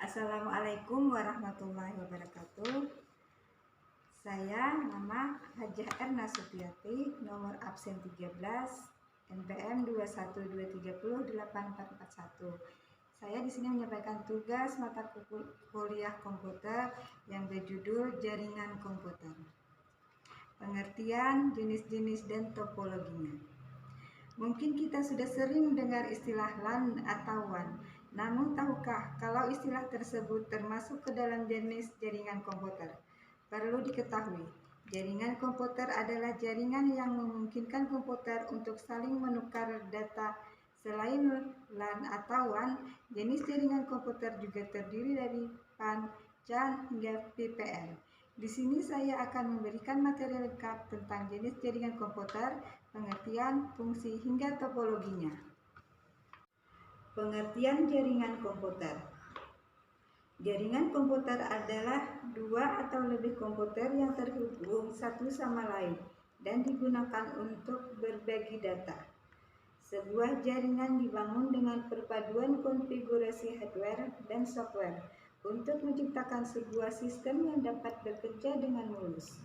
Assalamualaikum warahmatullahi wabarakatuh. Saya nama Hajah Erna Supiati, nomor absen 13, NPM 212308441. Saya di sini menyampaikan tugas mata kuliah komputer yang berjudul Jaringan Komputer. Pengertian, jenis-jenis, dan topologinya. Mungkin kita sudah sering dengar istilah LAN atau WAN. Namun tahukah kalau istilah tersebut termasuk ke dalam jenis jaringan komputer? Perlu diketahui, jaringan komputer adalah jaringan yang memungkinkan komputer untuk saling menukar data. Selain LAN atau WAN, jenis jaringan komputer juga terdiri dari PAN, CAN, hingga VPN. Di sini saya akan memberikan materi lengkap tentang jenis jaringan komputer, pengertian, fungsi, hingga topologinya. Pengertian jaringan komputer. Jaringan komputer adalah dua atau lebih komputer yang terhubung satu sama lain dan digunakan untuk berbagi data. Sebuah jaringan dibangun dengan perpaduan konfigurasi hardware dan software untuk menciptakan sebuah sistem yang dapat bekerja dengan mulus.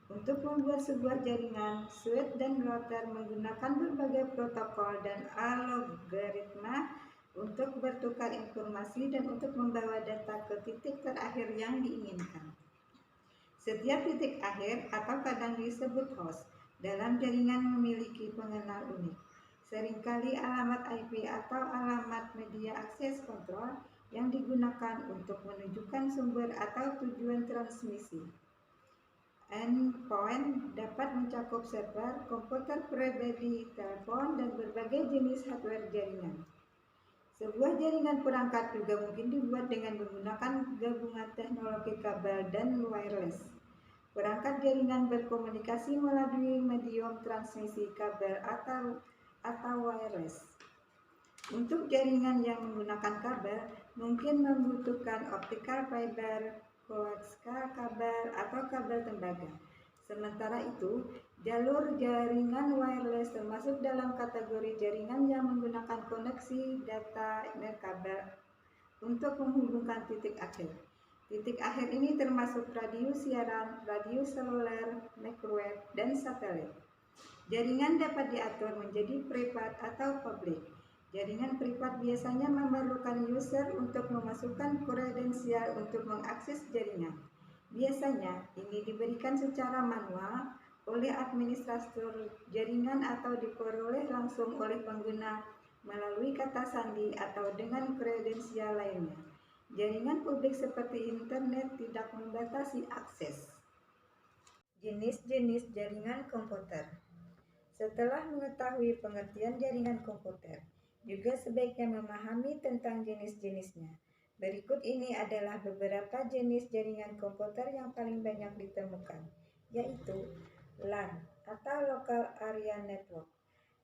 Untuk membuat sebuah jaringan, switch dan router menggunakan berbagai protokol dan algoritma untuk bertukar informasi dan untuk membawa data ke titik terakhir yang diinginkan. Setiap titik akhir atau kadang disebut host dalam jaringan memiliki pengenal unik. Seringkali alamat IP atau alamat media akses kontrol yang digunakan untuk menunjukkan sumber atau tujuan transmisi. Endpoint dapat mencakup server, komputer pribadi, telepon, dan berbagai jenis hardware jaringan. Sebuah jaringan perangkat juga mungkin dibuat dengan menggunakan gabungan teknologi kabel dan wireless. Perangkat jaringan berkomunikasi melalui medium transmisi kabel atau wireless. Untuk jaringan yang menggunakan kabel, mungkin membutuhkan optical fiber, koaksial kabel, atau kabel tembaga. Sementara itu, jalur jaringan wireless termasuk dalam kategori jaringan yang menggunakan koneksi data nirkabel untuk menghubungkan titik akhir. Titik akhir ini termasuk radio siaran, radio seluler, microwave, dan satelit. Jaringan dapat diatur menjadi privat atau publik. Jaringan privat biasanya memerlukan user untuk memasukkan kredensial untuk mengakses jaringan. Biasanya ini diberikan secara manual oleh administrator jaringan atau diperoleh langsung oleh pengguna melalui kata sandi atau dengan kredensial lainnya. Jaringan publik seperti internet tidak membatasi akses. Jenis-jenis jaringan komputer. Setelah mengetahui pengertian jaringan komputer, juga sebaiknya memahami tentang jenis-jenisnya. Berikut ini adalah beberapa jenis jaringan komputer yang paling banyak ditemukan, yaitu LAN atau Local Area Network.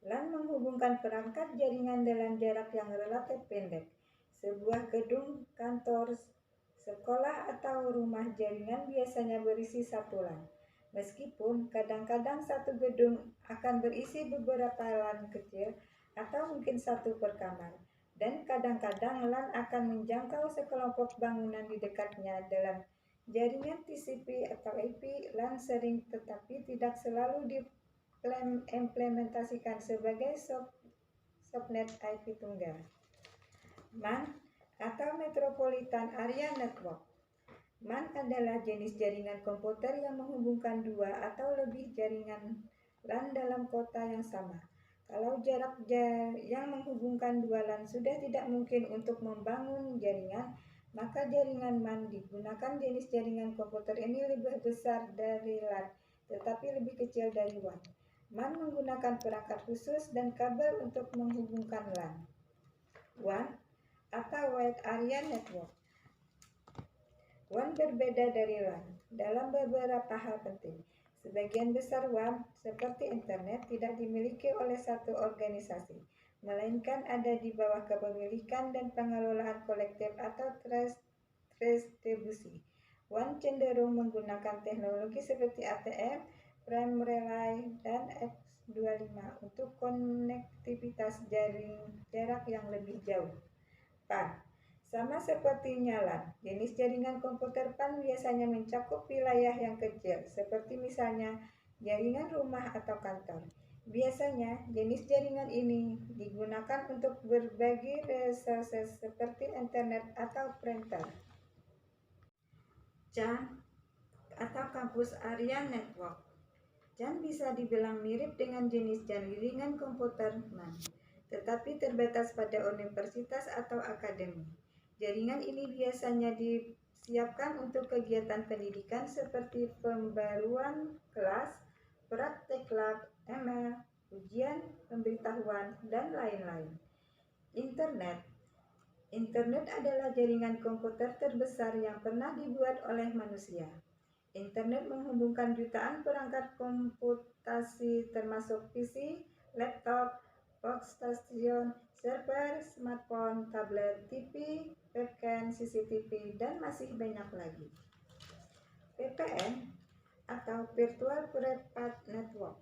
LAN menghubungkan perangkat jaringan dalam jarak yang relatif pendek. Sebuah gedung, kantor, sekolah, atau rumah jaringan biasanya berisi satu LAN. Meskipun kadang-kadang satu gedung akan berisi beberapa LAN kecil atau mungkin satu per kamar. Dan kadang-kadang LAN akan menjangkau sekelompok bangunan di dekatnya dalam jaringan TCP atau IP. LAN sering tetapi tidak selalu diimplementasikan sebagai subnet IP tunggal. MAN atau Metropolitan Area Network. MAN adalah jenis jaringan komputer yang menghubungkan dua atau lebih jaringan LAN dalam kota yang sama. Kalau jarak yang menghubungkan dua LAN sudah tidak mungkin untuk membangun jaringan, maka jaringan MAN digunakan. Jenis jaringan komputer ini lebih besar dari LAN, tetapi lebih kecil dari WAN. MAN menggunakan perangkat khusus dan kabel untuk menghubungkan LAN. WAN atau Wide Area Network. WAN berbeda dari LAN dalam beberapa hal penting. Sebagian besar WAN, seperti internet, tidak dimiliki oleh satu organisasi, melainkan ada di bawah kepemilikan dan pengelolaan kolektif atau distribusi. WAN cenderung menggunakan teknologi seperti ATM, Prime Relay, dan X25 untuk konektivitas jarak yang lebih jauh. PAN. Sama seperti nyala, jenis jaringan komputer PAN biasanya mencakup wilayah yang kecil, seperti misalnya jaringan rumah atau kantor. Biasanya, jenis jaringan ini digunakan untuk berbagi resources seperti internet atau printer. CAN atau Campus Area Network. CAN bisa dibilang mirip dengan jenis jaringan komputer MAN, tetapi terbatas pada universitas atau akademi. Jaringan ini biasanya disiapkan untuk kegiatan pendidikan seperti pembaruan kelas, praktek lab, email, ujian, pemberitahuan, dan lain-lain. Internet adalah jaringan komputer terbesar yang pernah dibuat oleh manusia. Internet menghubungkan jutaan perangkat komputasi termasuk PC, laptop, workstation, server, smartphone, tablet, TV, webcam, CCTV, dan masih banyak lagi. VPN atau Virtual Private Network.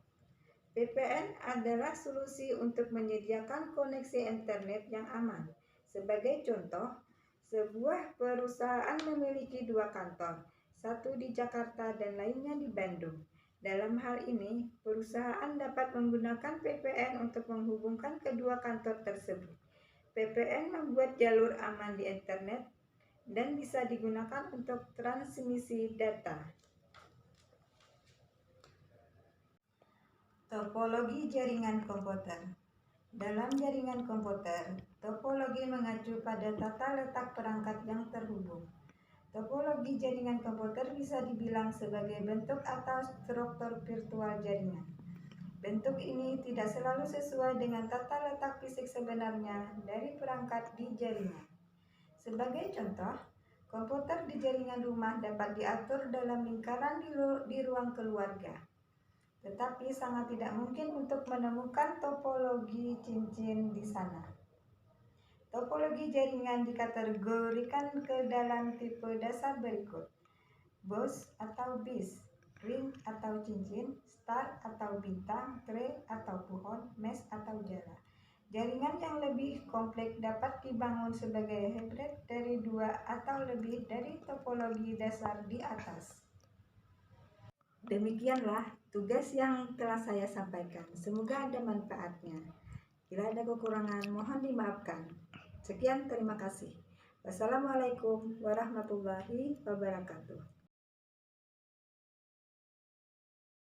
VPN adalah solusi untuk menyediakan koneksi internet yang aman. Sebagai contoh, sebuah perusahaan memiliki 2 kantor, satu di Jakarta dan lainnya di Bandung. Dalam hal ini, perusahaan dapat menggunakan VPN untuk menghubungkan kedua kantor tersebut. VPN membuat jalur aman di internet dan bisa digunakan untuk transmisi data. Topologi jaringan komputer. Dalam jaringan komputer, topologi mengacu pada tata letak perangkat yang terhubung. Topologi jaringan komputer bisa dibilang sebagai bentuk atau struktur virtual jaringan. Bentuk ini tidak selalu sesuai dengan tata letak fisik sebenarnya dari perangkat di jaringan. Sebagai contoh, komputer di jaringan rumah dapat diatur dalam lingkaran di ruang keluarga. Tetapi sangat tidak mungkin untuk menemukan topologi cincin di sana. Topologi jaringan dikategorikan ke dalam tipe dasar berikut: bus atau bis, ring atau cincin, star atau bintang, tree atau pohon, mesh atau jala. Jaringan yang lebih kompleks dapat dibangun sebagai hybrid dari 2 atau lebih dari topologi dasar di atas. Demikianlah tugas yang telah saya sampaikan. Semoga ada manfaatnya. Bila ada kekurangan, mohon dimaafkan. Sekian, terima kasih. Wassalamualaikum warahmatullahi wabarakatuh.